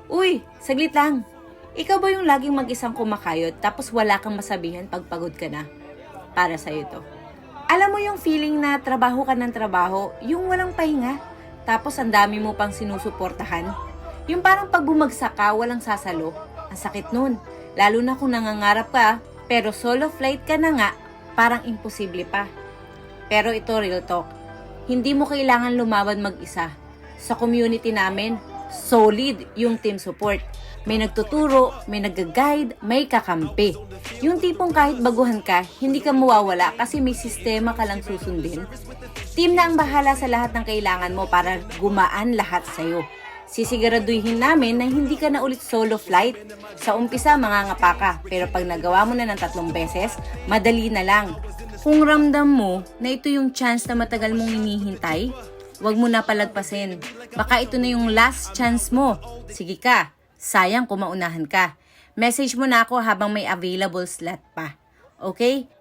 Uy, saglit lang. Ikaw ba yung laging mag-isang kumakayod tapos wala kang masabihan pag pagod ka na? Para sa'yo to. Alam mo yung feeling na trabaho ka ng trabaho, yung walang pahinga, tapos ang dami mo pang sinusuportahan? Yung parang pag bumagsak ka, walang sasalo. Ang sakit nun. Lalo na kung nangangarap ka, pero solo flight ka na nga, parang imposible pa. Pero ito real talk. Hindi mo kailangan lumaban mag-isa. Sa community namin, solid yung team support. May nagtuturo, may nag-guide, may kakampi. Yung tipong kahit baguhan ka, hindi ka mawawala kasi may sistema ka lang susundin. Team na ang bahala sa lahat ng kailangan mo para gumaan lahat sa'yo. Sisiguraduhin namin na hindi ka na ulit solo flight. Sa umpisa, mangangapa ka, pero pag nagawa mo na ng 3 beses, madali na lang. Kung ramdam mo na ito yung chance na matagal mong hinihintay, huwag mo na palagpasin. Baka ito na yung last chance mo. Sige ka, sayang kung maunahan ka. Message mo na ako habang may available slot pa. Okay?